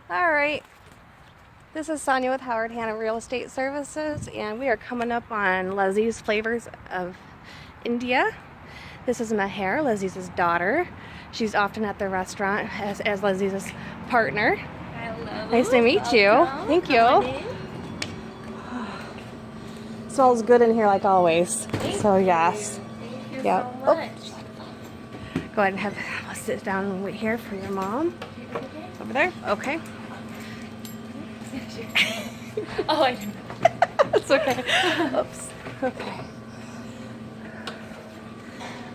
All right, this is Sonia with Howard Hanna Real Estate Services, and we are coming up on Lazeez Flavors of India. This is Meher, Lazeez's daughter. She's often at the restaurant as Lazeez's partner. Hello. Nice to meet you. Thank you. Smells good in here like always. So yes. Thank you Yep. so much. Go ahead and let's sit down and wait here for your mom. Over there? Okay. Oh, I didn't. It's okay. Oops. Okay.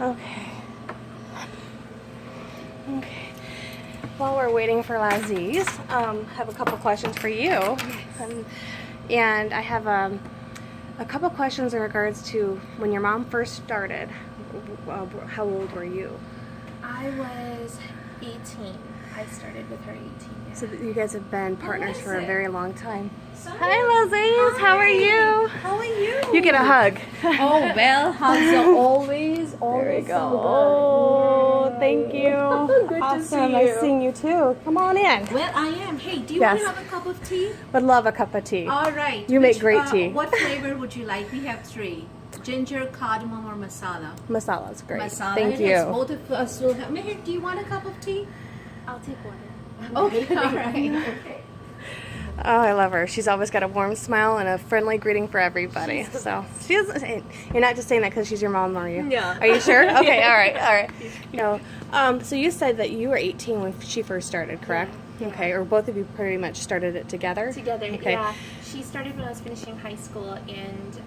Okay. Okay. While we're waiting for Lazeez, I have a couple questions for you. And I have a couple questions in regards to when your mom first started. How old were you? I was 18. I started with her 18. Yeah. So you guys have been partners for a very long time. Sorry. Hi, Lazeez. How are you? How are you? You get a hug. Oh, well, hugs are always There we go. so good. Oh, thank you. Good Awesome. to see you. Nice seeing you too. Come on in. Well, I am. Hey, do you Yes. want to have a cup of tea? Would love a cup of tea. All right. You make great tea. What flavor would you like? We have three: ginger, cardamom, or masala. Masala's great. Masala. Thank Yes, you. both of us will have. Meher, do you want a cup of tea? I'll take water. Okay. All right. Okay. Oh, I love her. She's always got a warm smile and a friendly greeting for everybody. So she doesn't. You're not just saying that because she's your mom, are you? No. Are you sure? Okay. All right. All right. No. So you said that you were 18 when she first started, correct? Yeah. Okay. Or both of you pretty much started it together. Together, Okay. yeah. She started when I was finishing high school, and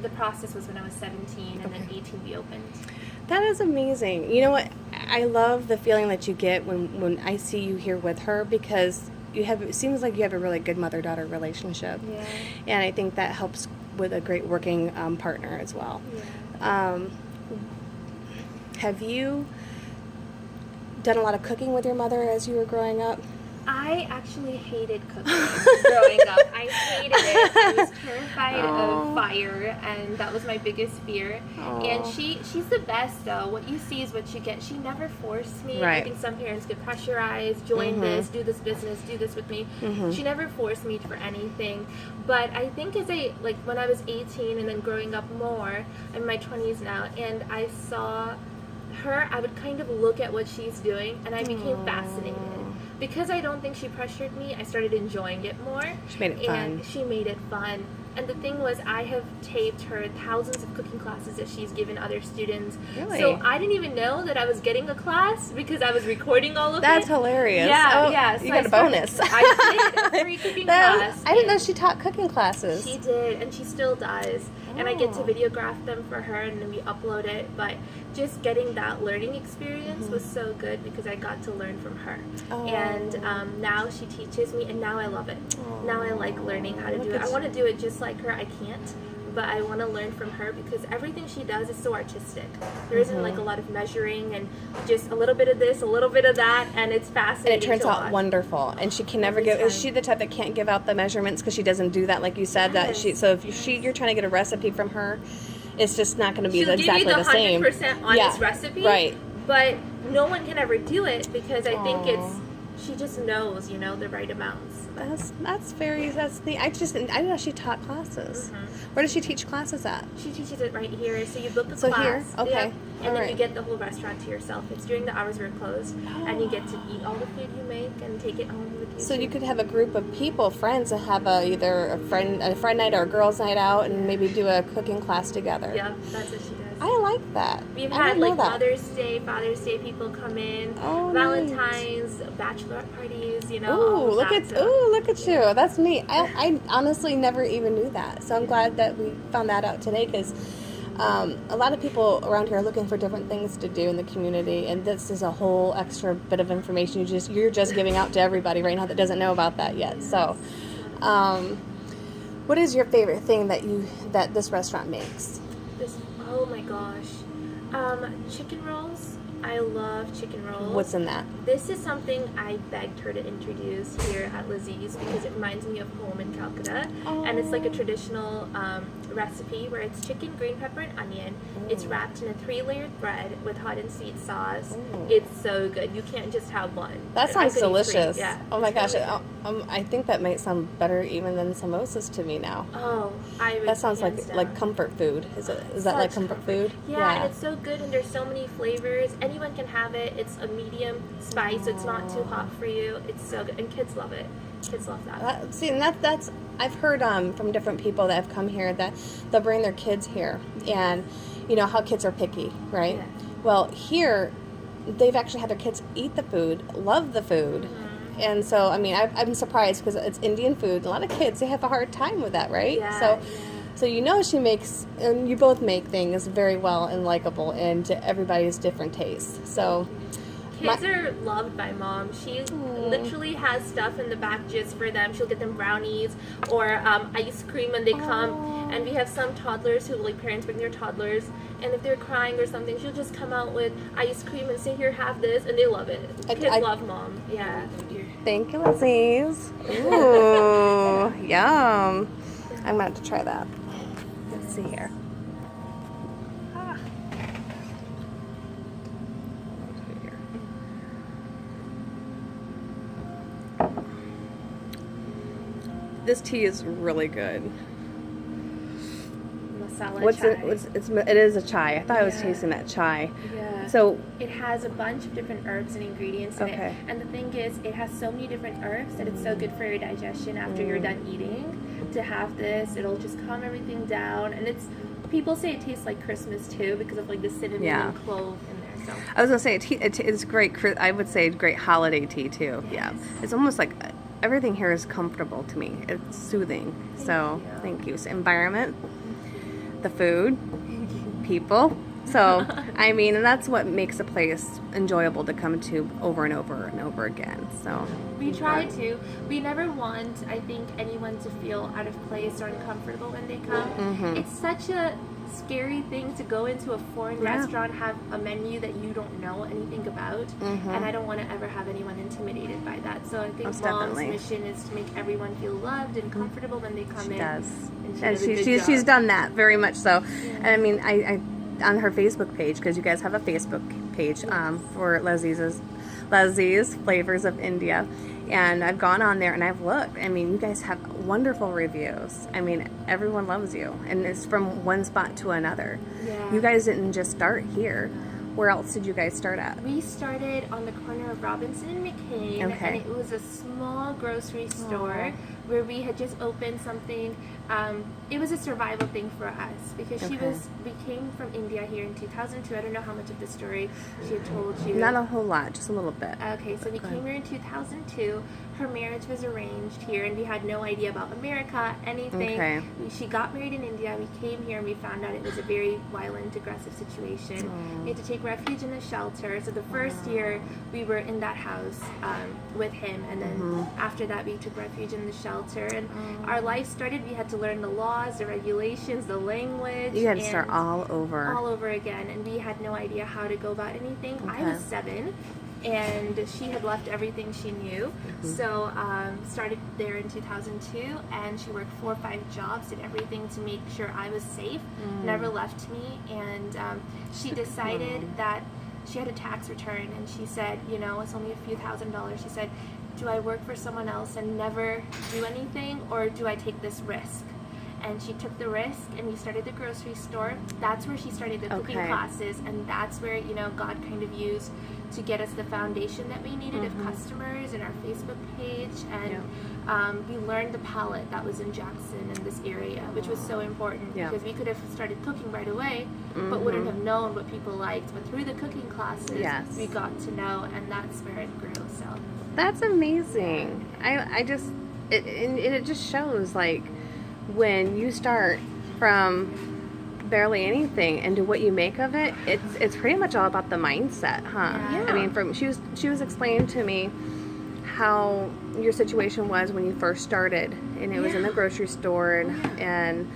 the process was when I was 17, and then 18 we opened. That is amazing. You know what? I love the feeling that you get when I see you here with her, because it seems like you have a really good mother-daughter relationship. Yeah. And I think that helps with a great working partner as well. Yeah. Have you done a lot of cooking with your mother as you were growing up? I actually hated cooking growing up. I hated it. I was terrified of fire, and that was my biggest fear. And she's the best, though. What you see is what you get. She never forced me. Right. I think some parents get pressurized, join this, do this business, do this with me. She never forced me for anything. But I think when I was 18 and then growing up more, I'm in my 20s now, and I saw her, I would kind of look at what she's doing, and I became fascinated. Because I don't think she pressured me, I started enjoying it more. She made it fun. And she made it fun. And the thing was, I have taped her thousands of cooking classes that she's given other students. Really? So I didn't even know that I was getting a class because I was recording all of That's it. hilarious. Yeah, Oh, yeah. So you got a bonus. I did a free cooking class. I didn't know she taught cooking classes. She did, and she still does. And I get to videograph them for her, and then we upload it. But just getting that learning experience was so good because I got to learn from her. And now she teaches me, and now I love it. Now I like learning how to do it. I want to do it just like her. I can't, but I want to learn from her because everything she does is so artistic. There isn't like a lot of measuring and just a little bit of this, a little bit of that, and it's fascinating. And it turns to out watch. wonderful. And she can never give. Is she the type that can't give out the measurements because she doesn't do that, like you said? That she. So if you're trying to get a recipe from her, it's just not going to be She'll exactly give you the same. 100% honest recipe, Right. But no one can ever do it because I think she just knows, the right amounts. That's neat. I didn't know she taught classes. Where does she teach classes at? She teaches it right here. So you book a So class. here? Okay. Yep, and then Alright. you get the whole restaurant to yourself. It's during the hours we're closed, and you get to eat all the food you make and take it home with you. So you could have a group of people, friends, and have either a friend night or a girls' night out, and maybe do a cooking class together. Yep, that's what she does. I like that. We've I had didn't know that. Mother's Day, Father's Day people come in, Oh, Valentine's, bachelorette parties, Ooh, all of look that, at so. look at you. That's neat. I honestly never even knew that. So I'm glad that we found that out today, because a lot of people around here are looking for different things to do in the community, and this is a whole extra bit of information you're just giving out to everybody right now that doesn't know about that yet. So, what is your favorite thing that this restaurant makes? Oh my gosh. Chicken rolls I love chicken rolls. What's in that? This is something I begged her to introduce here at Lazeez because it reminds me of home in Calcutta. Oh. And it's like a traditional recipe where it's chicken, green pepper, and onion. It's wrapped in a 3-layered bread with hot and sweet sauce. It's so good. You can't just have one. That sounds delicious. Yeah. Oh my gosh. I think that might sound better even than samosas to me now. Oh, I would. That sounds like comfort food. Is that like comfort food? Yeah, and it's so good, and there's so many flavors. Anyone can have it. It's a medium spice, so it's not too hot for you. It's so good, and kids love it. Kids love that. See, and that's I've heard from different people that have come here that they'll bring their kids here, and you know how kids are picky, right? Yeah. Well, here they've actually had their kids eat the food, love the food. And so, I mean, I'm surprised because it's Indian food. A lot of kids, they have a hard time with that, right? Yeah, So you know she makes, and you both make things very well and likable and to everybody's different tastes. So Kids are loved by mom. She literally has stuff in the back just for them. She'll get them brownies or ice cream when they come. And we have some toddlers who, like, parents bring their toddlers, and if they're crying or something, she'll just come out with ice cream and say, "Here, have this," and they love it. Kids love mom. Yeah. Thank you, Lazeez. Ooh, yum. I'm going to have to try that. Let's see here. This tea is really good. Masala chai. It is a chai. I thought I was tasting that chai. Yeah. So it has a bunch of different herbs and ingredients in it. And the thing is, it has so many different herbs that it's so good for your digestion after you're done eating. To have this, it'll just calm everything down. And people say it tastes like Christmas too because of like the cinnamon and clove in there. So I was gonna say it's great. I would say great holiday tea too. Yes. Yeah, it's almost like everything here is comfortable to me. It's soothing. Thank you. So environment, the food, people. So I mean, and that's what makes a place enjoyable to come to over and over and over again. So we try to. We never want, I think, anyone to feel out of place or uncomfortable when they come. It's such a scary thing to go into a foreign restaurant, have a menu that you don't know anything about, and I don't want to ever have anyone intimidated by that. So I think Mom's mission is to make everyone feel loved and comfortable when they come in. And she's done that very much so. And I mean, I on her Facebook page, because you guys have a Facebook page for Lazeez Flavors of India, and I've gone on there and I've looked. I mean, you guys have wonderful reviews. I mean, everyone loves you, and it's from one spot to another. Yeah. You guys didn't just start here. Where else did you guys start at? We started on the corner of Robinson and McCain, and it was a small grocery store where we had just opened something. It was a survival thing for us because we came from India here in 2002. I don't know how much of the story she had told you. Not a whole lot, just a little bit. Okay, so we came here in 2002. Her marriage was arranged here, and we had no idea about America, anything. She got married in India. We came here, and we found out it was a very violent, aggressive situation. We had to take refuge in a shelter. So the first year, we were in that house with him, and then after that, we took refuge in the shelter. And our life started. We had to learn the laws, the regulations, the language. You had to start all over again, and we had no idea how to go about anything. I was 7. And she had left everything she knew. So started there in 2002, and she worked 4 or 5 jobs, did everything to make sure I was safe, never left me. And she decided that she had a tax return, and she said, you know, it's only a few $1,000s. She said, do I work for someone else and never do anything, or do I take this risk? And she took the risk, and we started the grocery store. That's where she started the cooking classes, and that's where, you know, God kind of used to get us the foundation that we needed of customers and our Facebook page. And we learned the palette that was in Jackson in this area, which was so important because we could have started cooking right away, but wouldn't have known what people liked. But through the cooking classes, we got to know, and that's where it grew. So that's amazing. It just shows, like, when you start from barely anything into what you make of it, it's pretty much all about the mindset, huh? Yeah. I mean, she was explaining to me how your situation was when you first started, and it was in the grocery store, and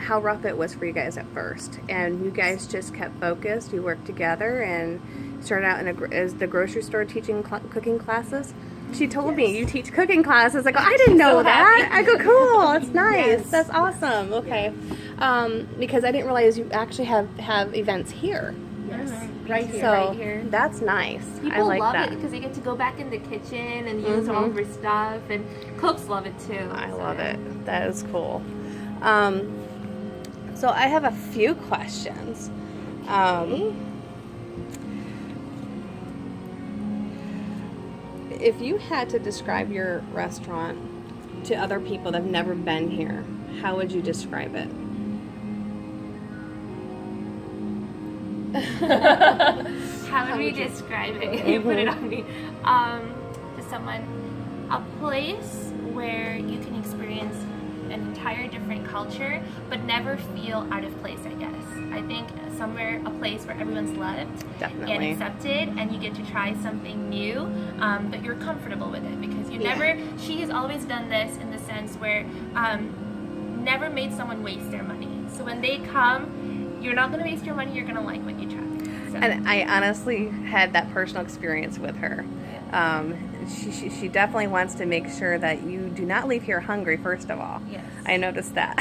how rough it was for you guys at first, and you guys just kept focused. You worked together, and started out as the grocery store teaching cooking classes. She told me you teach cooking classes. I go, I didn't know that. I go, cool. It's nice. Yes. That's awesome. Okay, because I didn't realize you actually have events here. Yes. Right here, So right here. that's nice. People I like love that. it because they get to go back in the kitchen and use all of our stuff, and cooks love it too. I so, love yeah. it. That is cool. So I have a few questions. If you had to describe your restaurant to other people that have never been here, how would you describe it? How would we describe it? You put it on me. To someone, a place where you can experience an entire different culture, but never feel out of place, I guess. I think somewhere, a place where everyone's loved Definitely. and accepted, and you get to try something new, but you're comfortable with it because you never, she has always done this in the sense where never made someone waste their money. So when they come, you're not going to waste your money, you're going to like what you try. So. And I honestly had that personal experience with her. She definitely wants to make sure that you do not leave here hungry, first of all. Yes. I noticed that.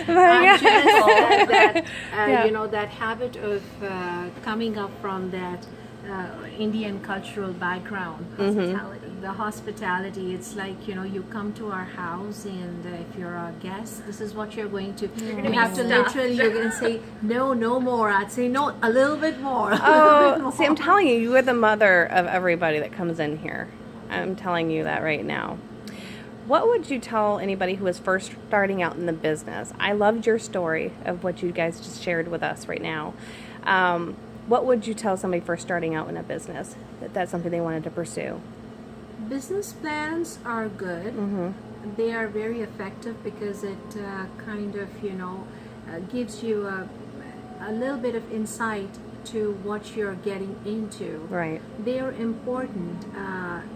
I'm just that Yeah. you know, that habit of coming up from that Indian cultural background, Hospitality. the hospitality. It's like, you know, you come to our house, and if you're a guest, this is what you're going to. gonna You be have to stuffed. literally. You're going to say no more. I'd say no, a little bit more. Oh, see, I'm telling you, you are the mother of everybody that comes in here. I'm telling you that right now. What would you tell anybody who is first starting out in the business? I loved your story of what you guys just shared with us right now. What would you tell somebody first starting out in a business that that's something they wanted to pursue? Business plans are good. They are very effective because it kind of, you know, gives you a little bit of insight to what you're getting into. Right. They are important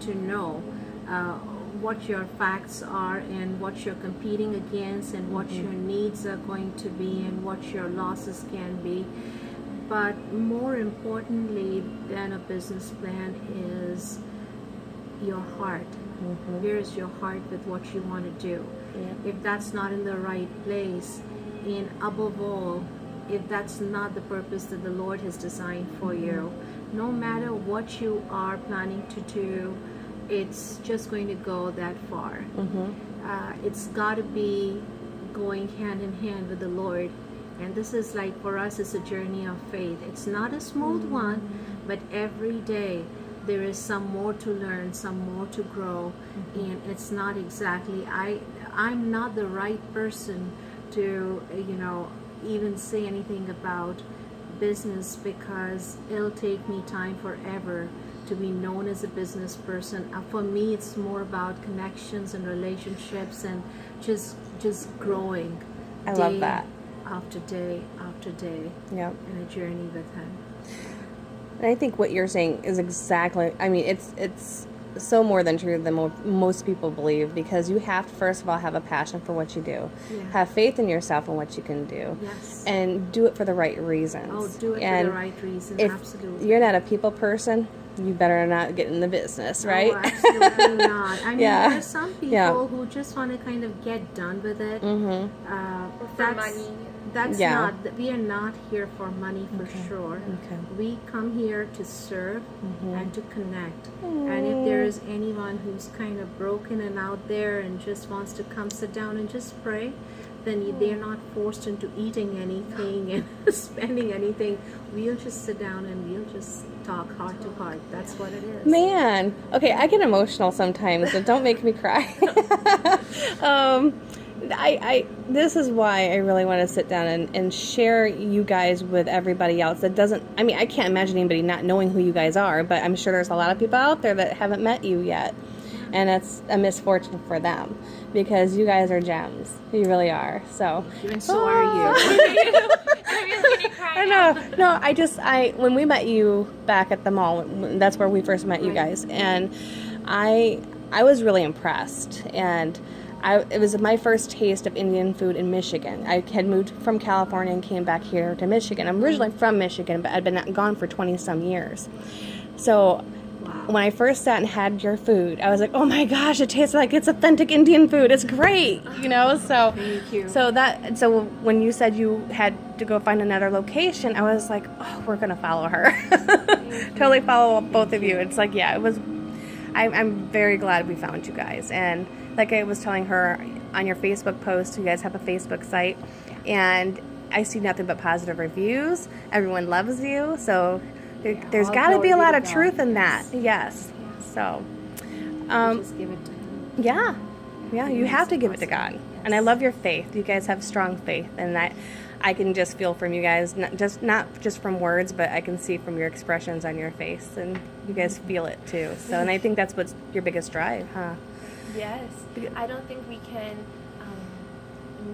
to know what your facts are and what you're competing against and what your needs are going to be and what your losses can be. But more importantly than a business plan is your heart. Where is your heart with what you want to do? If that's not in the right place, and above all, if that's not the purpose that the Lord has designed for you, no matter what you are planning to do, it's just going to go that far. It's got to be going hand in hand with the Lord. And this is like, for us, it's a journey of faith. It's not a smooth one, but every day there is some more to learn, some more to grow. And it's not exactly, I'm not the right person to, you know, even say anything about business, because it'll take me time forever to be known as a business person. For me, it's more about connections and relationships and just growing. I love that. After day after day, Yep. in a journey with Him. And I think what you're saying is exactly, I mean, it's so more than true than most people believe, because you have to, first of all, have a passion for what you do. Yeah. Have faith in yourself and what you can do. Yes. And do it for the right reasons. Oh, do it and for the right reason. if Absolutely. you're not a people person, you better not get in the business, right? Oh, absolutely not. I mean, Yeah. there are some people Yeah. who just want to kind of get done with it. For That's money. That's Yeah. not. We are not here for money for sure. Okay. We come here to serve and to connect. And if there is anyone who's kind of broken and out there and just wants to come sit down and just pray, then they're not forced into eating anything and spending anything. We'll just sit down and we'll just talk heart to heart. That's what it is. Man, okay, I get emotional sometimes, so don't make me cry. This is why I really want to sit down and share you guys with everybody else that doesn't, I mean, I can't imagine anybody not knowing who you guys are, but I'm sure there's a lot of people out there that haven't met you yet, and it's a misfortune for them, because you guys are gems. You really are, so. And so are you. I know. No, when we met you back at the mall, that's where we first met you guys, and I was really impressed, and it was my first taste of Indian food in Michigan. I had moved from California and came back here to Michigan. I'm originally from Michigan, but I'd been gone for 20-some years. So when I first sat and had your food, I was like, oh my gosh, it tastes like it's authentic Indian food. It's great, you know? So, Thank you. So when you said you had to go find another location, I was like, oh, we're going to follow her. Totally follow both of you. It's like, yeah, it was, I'm very glad we found you guys. And like I was telling her on your Facebook post, you guys have a Facebook site, and I see nothing but positive reviews. Everyone loves you. So there's got to be a lot of truth in that. Yes. So, Just give it to him. yeah, you have to give it to God. And I love your faith. You guys have strong faith, and that I can just feel from you guys, not just from words, but I can see from your expressions on your face, and you guys feel it too. So, and I think that's what's your biggest drive, huh? Yes. I don't think we can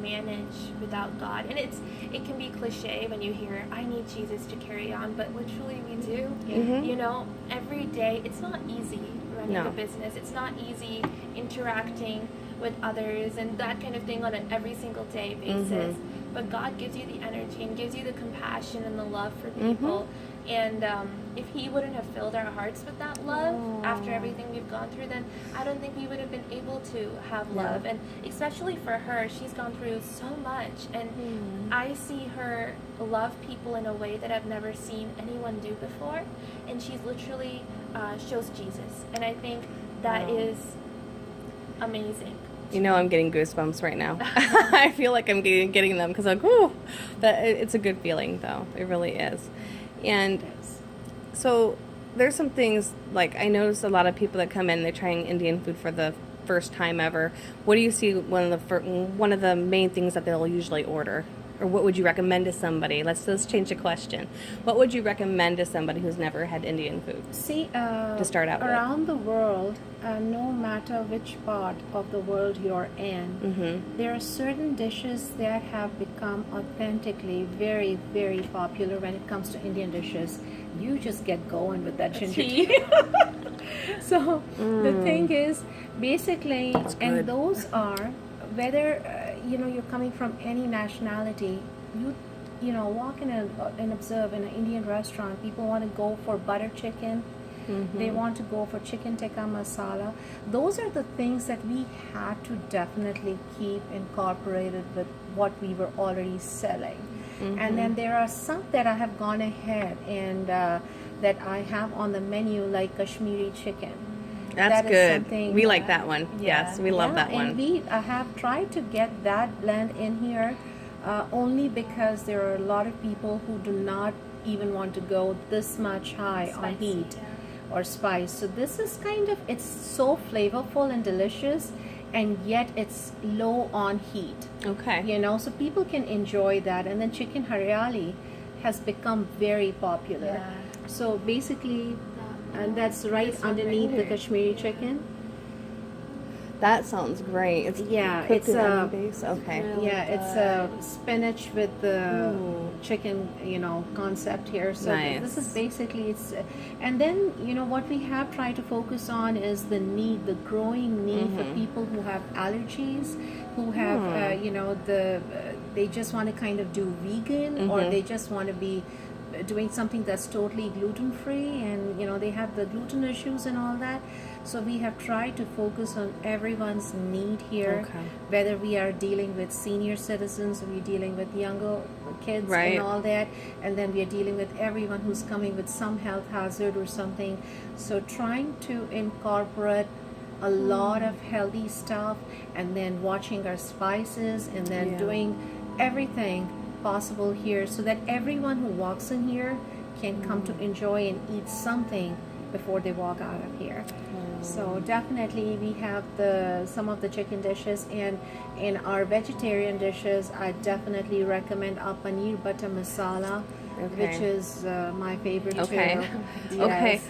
manage without God. And it can be cliche when you hear, I need Jesus to carry on, but literally we do. Mhm. You know, every day, it's not easy running No. a business. It's not easy interacting with others and that kind of thing on an every single day basis. But God gives you the energy and gives you the compassion and the love for people. And if He wouldn't have filled our hearts with that love after everything we've gone through, then I don't think we would have been able to have love. And especially for her, she's gone through so much. And I see her love people in a way that I've never seen anyone do before. And she's literally shows Jesus. And I think that is amazing. You know, I'm getting goosebumps right now. I feel like I'm getting them because I'm like, ooh, it's a good feeling, though. It really is. And so there's some things, like I notice a lot of people that come in, they're trying Indian food for the first time ever. What do you see one of the main things that they'll usually order? Or what would you recommend to somebody? Let's change the question. What would you recommend to somebody who's never had Indian food? See, to start out with? around the world, no matter which part of the world you're in, there are certain dishes that have become authentically very, very popular when it comes to Indian dishes. You just get going with that ginger tea. So the thing is, basically, and those are, whether you're coming from any nationality, you know, walk in and observe in an Indian restaurant, people want to go for butter chicken. They want to go for chicken tikka masala. Those are the things that we had to definitely keep incorporated with what we were already selling. And then there are some that I have gone ahead and that I have on the menu, like Kashmiri chicken. That's good. We like that one. Yes, we love that one. And we have tried to get that blend in here only because there are a lot of people who do not even want to go this much high on heat or spice. So this is kind of, it's so flavorful and delicious, and yet it's low on heat. Okay. You know, so people can enjoy that. And then chicken haryali has become very popular. So basically, and that's right underneath the Kashmiri chicken. That sounds great. It's it's a base. Okay. it's a spinach with the chicken, concept here. So this is basically and then what we have tried to focus on is the growing need for people who have allergies, who have they just want to kind of do vegan, or they just want to be doing something that's totally gluten-free, and they have the gluten issues and all that. So we have tried to focus on everyone's need here, whether we are dealing with senior citizens, or we're dealing with younger kids and all that, and then we are dealing with everyone who's coming with some health hazard or something. So trying to incorporate a lot of healthy stuff, and then watching our spices, and then doing everything possible here, so that everyone who walks in here can come to enjoy and eat something before they walk out of here. So definitely we have some of the chicken dishes, and in our vegetarian dishes I definitely recommend our paneer butter masala, which is my favorite too. Yes.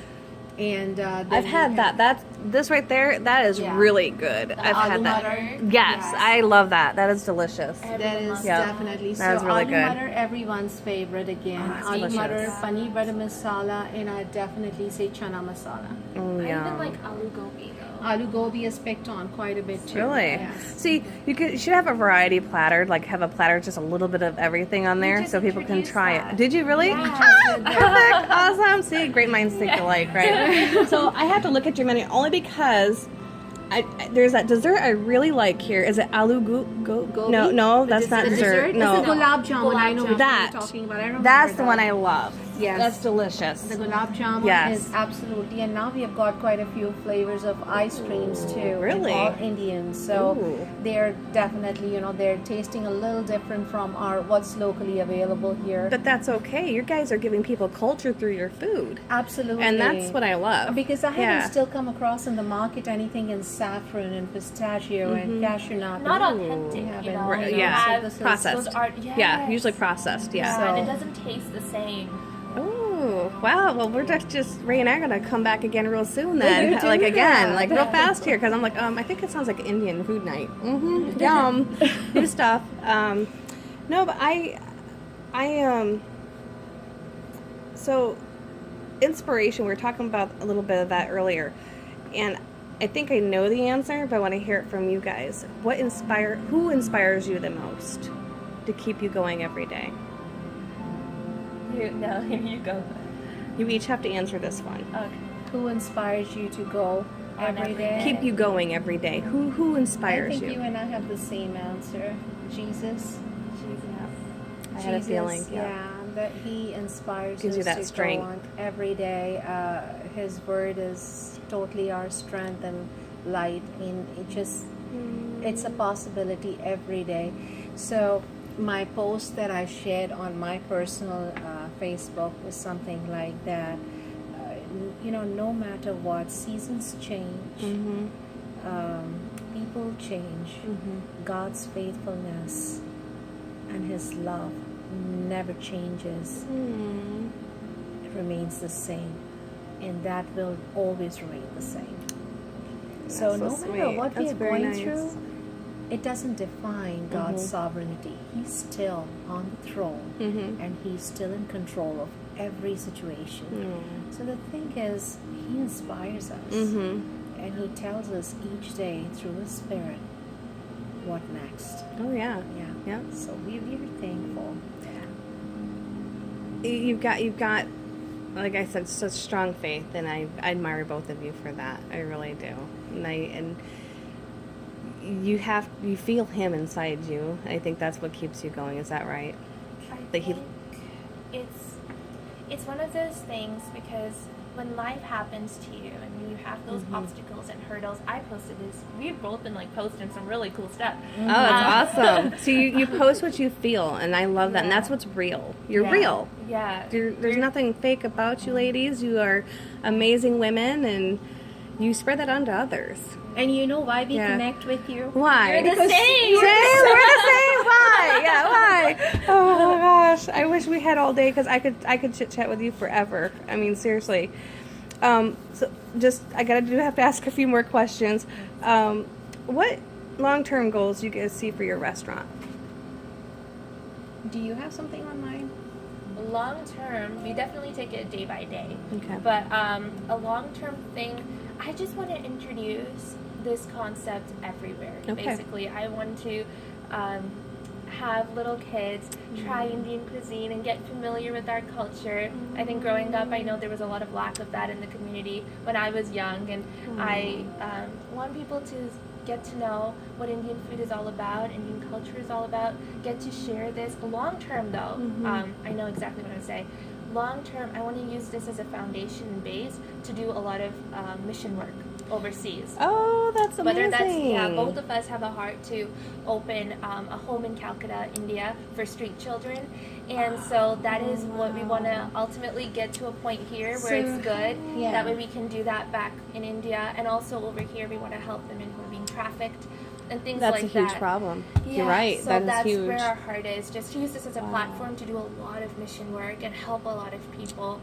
And I've had that. This right there, that is really good. I've had that. Butter. Yes, I love that. That is delicious. That is definitely that is so. really Aloo good. butter, everyone's favorite again. Aloo butter, paneer butter masala, and I definitely say chana masala. I even like aloo gobi though. Aloo gobi is picked on quite a bit too. Really? Yes. See, you should have a variety platter, like have a platter with just a little bit of everything on there just so people can introduced try that. it. Did you really? Yeah. Perfect. Awesome. See, great minds think alike, right? So I have to look at your menu only because there's that dessert I really like here. Is it aloo Gobi? No, The that's not dessert? dessert. No, It's the gulab jamun. I know what That. you're talking about. I remember that's the that. one I love. Yes. That's delicious. The gulab jamun Yes. is absolutely, and now we have got quite a few flavors of ice creams too. Really? And all Indian, so Ooh. they're definitely, they're tasting a little different from what's locally available here. But that's okay. You guys are giving people culture through your food. Absolutely. And that's what I love. Because I haven't Yeah. still come across in the market anything in saffron and pistachio and cashew nut. Not Ooh. authentic, you know. Right, You yeah. have So this is- Processed. Those are, Yeah, usually processed. Yeah. Yeah, and it So- doesn't taste the same. Oh, wow. Well, we're just Ray and I are going to come back again real soon then. do Like again, that. like real fast here because I'm like, I think it sounds like Indian food night. Mm-hmm. Yum. New stuff. No, but so inspiration, we were talking about a little bit of that earlier. And I think I know the answer, but I want to hear it from you guys. Who inspires you the most to keep you going every day? You go. You each have to answer this one. Okay. Who inspires you to go every every day? Keep you going every day. Who I inspires think you? you and I have the same answer. Jesus. I had a Jesus, feeling. Yeah. that he inspires Gives us you that to strength. go on every day. His word is totally our strength and light. And it's a possibility every day. So my post that I shared on my personal Facebook was something like that. No matter what, seasons change. People change. God's faithfulness and his love never changes. It remains the same, and that will always remain the same. So That's no so matter sweet. what we That's are very going nice. through, it doesn't define God's sovereignty. He's still on the throne, and he's still in control of every situation. So the thing is, he inspires us, and he tells us each day through his spirit what next. Oh yeah. Yeah. So we're thankful. You've got, like I said, such strong faith, and I admire both of you for that. I really do. And you feel him inside you. I think that's what keeps you going. Is that right? I Like he- think it's one of those things because when life happens to you and you have those obstacles and hurdles, I posted this. We've both been like posting some really cool stuff. Oh, it's awesome. So you post what you feel, and I love that. And that's what's real. You're Yeah. real. Yeah. There's nothing fake about you, ladies. You are amazing women, and you spread that on to others. And you know why we Yeah. connect with you? Why? You're the same. Same, we're the same. Why? Yeah, why? Oh my gosh, I wish we had all day because I could chit chat with you forever. I mean, seriously. So just I have to ask a few more questions. What long-term goals do you guys see for your restaurant? Do you have something on mind? Long term, we definitely take it day by day. Okay. But a long term thing, I just want to introduce this concept everywhere. Okay. Basically, I want to have little kids try Indian cuisine and get familiar with our culture. I think growing up, I know there was a lot of lack of that in the community when I was young, and I want people to get to know what Indian food is all about, Indian culture is all about, get to share this. Long term though, I know exactly what I'm saying. Long term, I want to use this as a foundation and base to do a lot of mission work overseas. Oh, that's amazing. Whether that's, both of us have a heart to open a home in Calcutta, India for street children. And so that is what we want to ultimately get to a point here where it's good. Yeah. That way we can do that back in India. And also over here, we want to help women who are being trafficked and things That's like a huge that. problem. Yeah, You're right. So That is that's huge. where our heart is. Just use this as a platform to do a lot of mission work and help a lot of people.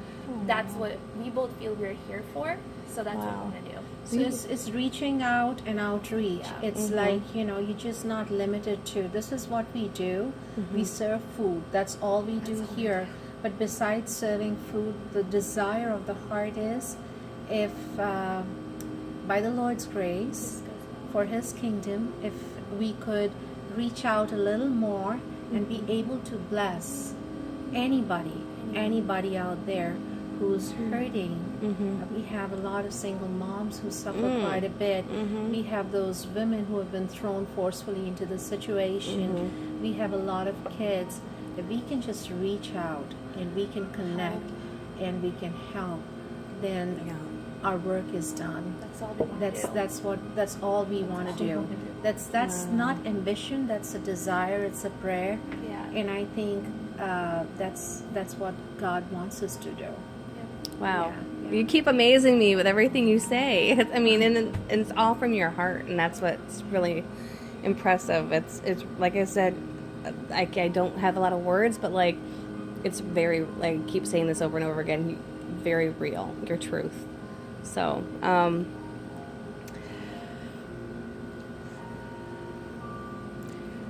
That's what we both feel we're here for. So that's what we want to do. So it's reaching out and outreach. Yeah. It's like, you're just not limited to this is what we do. We serve food. That's all we do here. But besides serving food, the desire of the heart is if by the Lord's grace, for His kingdom, if we could reach out a little more and be able to bless anybody out there who's hurting. We have a lot of single moms who suffer quite a bit. We have those women who have been thrown forcefully into the situation. We have a lot of kids. If we can just reach out and we can connect and we can help, then our work is done. That's all we want to do. That's all we want to do. That's not ambition, that's a desire, it's a prayer. Yeah. And I think that's what God wants us to do. Wow. Yeah. You keep amazing me with everything you say. I mean, and it's all from your heart, and that's what's really impressive. It's like I said, I don't have a lot of words, but like it's very, like, I keep saying this over and over again, very real, your truth. So,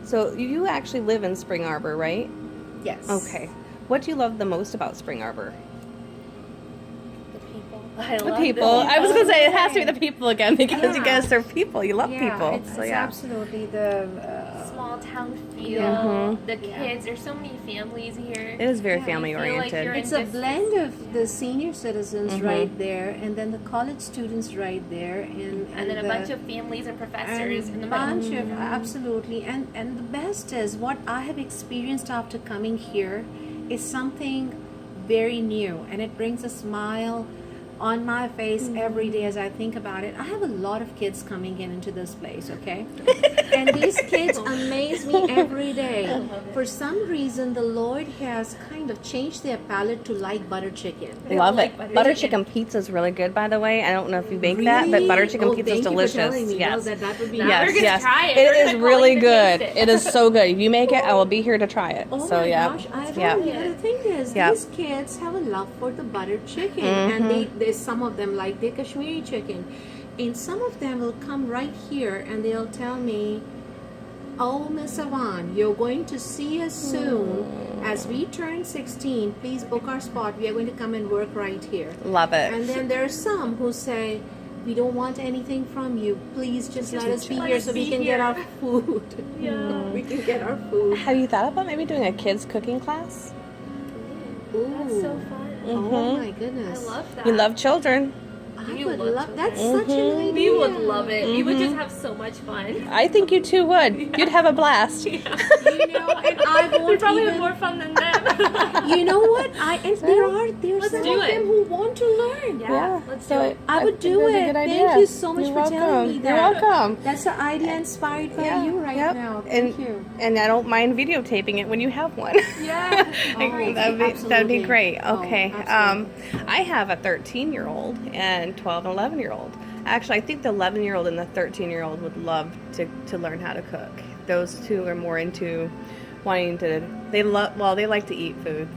so you actually live in Spring Arbor, right? Yes. Okay. What do you love the most about Spring Arbor? The people. I The love people. I was going to say it has to be the people again because you Yeah. guys are people. You love people. It's, So it's yeah. absolutely the small town feel. Mhm. The kids. There's so many families here. It is very Yeah, family you feel like oriented. you're it's in a this- blend of the senior citizens Mhm. right there, and then the college students right there, and And then a the- bunch of families and professors in the middle. bunch of absolutely, and the best is what I have experienced after coming here is something very new, and it brings a smile on my face every day as I think about it. I have a lot of kids coming into this place, okay? And these kids amaze me every day. For some reason, the Lord has kind of changed their palate to like butter chicken. Love like it. butter Butter chicken. chicken pizza is really good, by the way. I don't know if you make that, but Really? butter chicken Oh, pizza is thank you for delicious. telling me. Yes. Well, that would be Now Yes, we're gonna yes. try it. It We're is gonna call really you to good. taste It is so good. If you make it, I will be here to try it. Oh so my yeah. gosh, I yeah. love it. The thing is, Yep. these kids have a love for the butter chicken, and there's some of them like the Kashmiri chicken, and some of them will come right here and they'll tell me, "Oh, Miss Avan, you're going to see us soon. As we turn 16, please book our spot. We are going to come and work right here." Love it. And then there are some who say, "We don't want anything from you. Please just let us be here so we can get our food." Yeah. We can get our food. Have you thought about maybe doing a kids cooking class? That's so fun. Oh my I goodness. love that. You love children. I You would love love that's children. such an idea. We would love it. We would just have so much fun. I think you two would. You'd have a blast. You know, and I We won't probably have even. more fun than them. You know what? There's Let's some do of it. them who want to learn. Yeah, let's do so it. I would think do that'd be a it. good Thank idea. you so much You're for welcome. telling me that. You're welcome. That's an idea inspired by Yeah, you right yep. now. Thank you. And I don't mind videotaping it when you have one. Yeah. That'd be great. Oh, Okay. absolutely. I have a 13-year-old and 12 and 11-year-old. Actually, I think the 11-year-old and the 13-year-old would love to learn how to cook. Those two are more into wanting to. They like to eat food.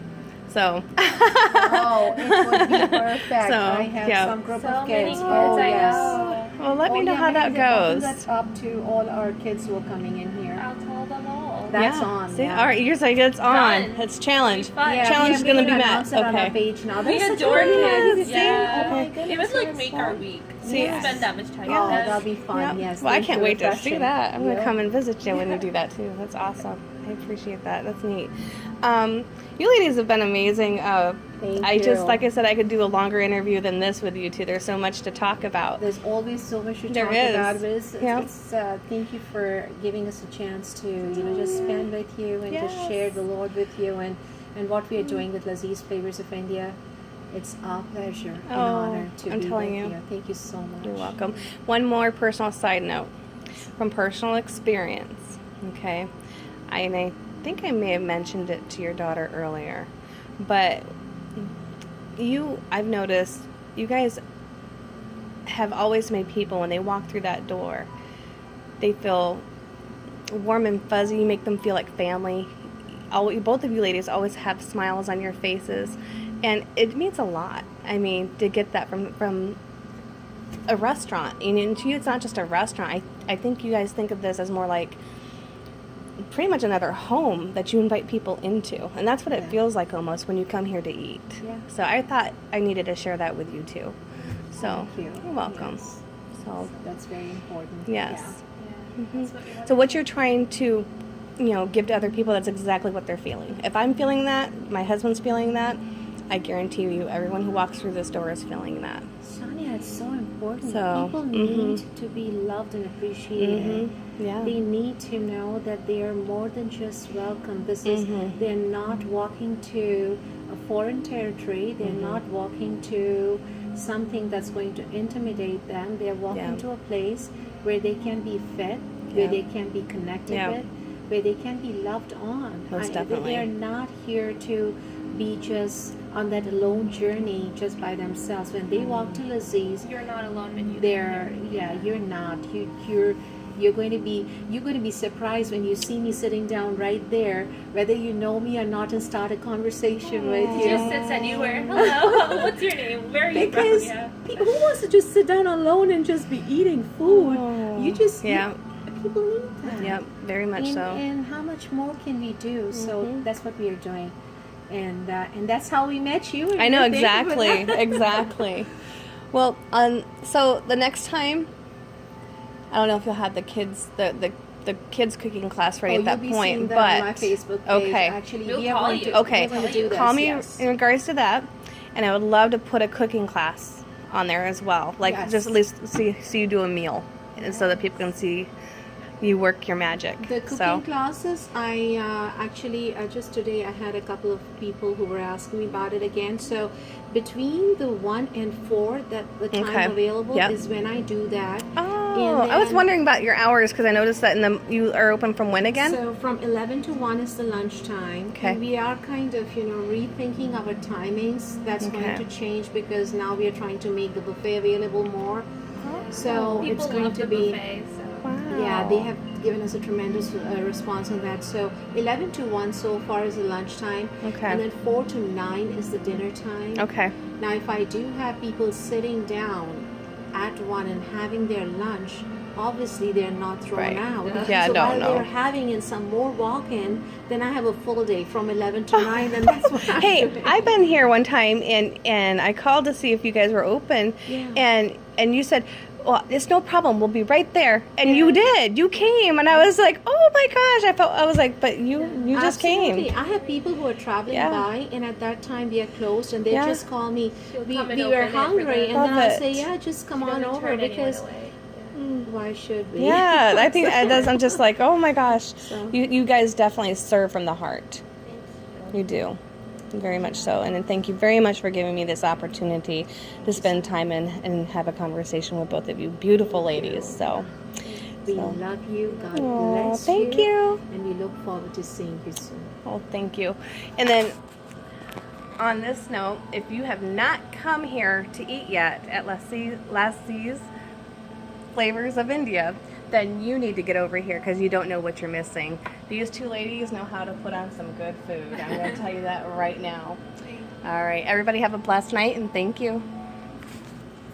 So. Oh, it would be perfect. So, I have yeah. some group So of many kids. kids, Oh, I yes. know. Well, let me know how that maybe open goes. that up to all our kids who are coming in here. I'll tell them all. That's Yeah. on. See, yeah. all right, you're saying it's on. Done. It's challenge. Fun. Yeah, Challenge is we gonna can be met. announce it on our Okay. page now. We That's such adore a good idea. kids. See? Yeah. Oh my It goodness, would like that's make fun. our week. See, We spend that much time Oh, with that'll them. be fun. Yep. Yes. Well, I thank can't you. wait to see Refreshing. that. I'm Yeah. gonna come and visit you when you do that too. That's awesome. I appreciate that. That's neat. You ladies have been amazing. Thank I just, you. like I said, I could do a longer interview than this with you two. There's so much to talk about. There's always so much to There talk is. about. But it's, Yeah. thank you for giving us a chance to just spend with you and just Yes. share the Lord with you and what we are doing with Lazeez Flavors of India. It's our pleasure and Oh, honor to I'm be telling with you. you. Thank you so much. You're welcome. One more personal side note from personal experience. Okay, and I think I may have mentioned it to your daughter earlier, but I've noticed you guys have always made people, when they walk through that door, they feel warm and fuzzy. You make them feel like family. Both of you ladies always have smiles on your faces, and it means a lot. I mean, to get that from a restaurant. And to you, it's not just a restaurant. I think you guys think of this as more like pretty much another home that you invite people into, and that's what it Yeah. feels like almost when you come here to eat. Yeah. So I thought I needed to share that with you too. So Thank you. you're welcome. Yes. So So That's very important. yes. Yeah, that's what we want So what you're trying to, give to other people, that's exactly what they're feeling. If I'm feeling that, my husband's feeling that, I guarantee you everyone who walks through this door is feeling that. Sonia, it's so important. So, People need to be loved and appreciated. Yeah. They need to know that they are more than just welcome. This is they're not walking to a foreign territory. They're not walking to something that's going to intimidate them. They're walking to a place where they can be fed, where they can be connected with, where they can be loved on. Most definitely. They are not here to be just on that alone journey just by themselves. When they walk to Lazeez, You're not alone when you you're not. You're going to be surprised when you see me sitting down right there, whether you know me or not, and start a conversation with you. Just sits anywhere. Hello, what's your name? Where are you Because from? Yeah. who wants to just sit down alone and just be eating food? You just people need that. Yep, very much so. And how much more can we do? So that's what we are doing, and that's how we met you. And I know, you're thankful for exactly, that. exactly. Well, so the next time, I don't know if you'll have the kids, the kids cooking class ready at that you'll be point, seeing that but on my Facebook page. okay, Actually, We'll we are call going you. to, okay, we're going to do this, call me yes. in regards to that, and I would love to put a cooking class on there as well, like Yes. just at least see you do a meal, and so that people can see you work your magic. The cooking classes, I actually just today I had a couple of people who were asking me about it again. So between the 1 and 4, that the time available is when I do that. Oh, I was wondering about your hours because I noticed that you are open from when again? So from 11 to 1 is the lunchtime. Okay. And we are kind of, rethinking our timings. That's going to change because now we are trying to make the buffet available more. So People it's going love to the be. buffet, so. Wow. Yeah, they have given us a tremendous response on that. So 11 to 1 so far is the lunchtime. Okay. And then 4 to 9 is the dinner time. Okay. Now, if I do have people sitting down at 1 and having their lunch, obviously they're not thrown Right. out. Yeah, so no, while no. they're having in some more walk-in, then I have a full day from 11 to 9, and that's what I'm Hey, doing. I've been here one time and I called to see if you guys were open, Yeah. and you said, well, it's no problem. We'll be right there. And you did. You came, and I was like, oh my gosh. I was like, but you just Absolutely. came. I have people who are traveling by, and at that time we are closed, and they just call me. She'll We come and were open it for hungry, them. and then Love I it. say, yeah, just come on Doesn't over turn anyone because away. why should we? Yeah, I think I'm just like, oh my gosh. So- You guys definitely serve from the heart. You do. Very much so. And then thank you very much for giving me this opportunity to spend time and have a conversation with both of you beautiful ladies. So We love you. God Aw, bless thank you. and we look forward to seeing you soon. Oh, thank you. And then on this note, if you have not come here to eat yet at Lazeez Flavors of India, then you need to get over here because you don't know what you're missing. These two ladies know how to put on some good food. I'm going to tell you that right now. All right. Everybody have a blessed night and thank you.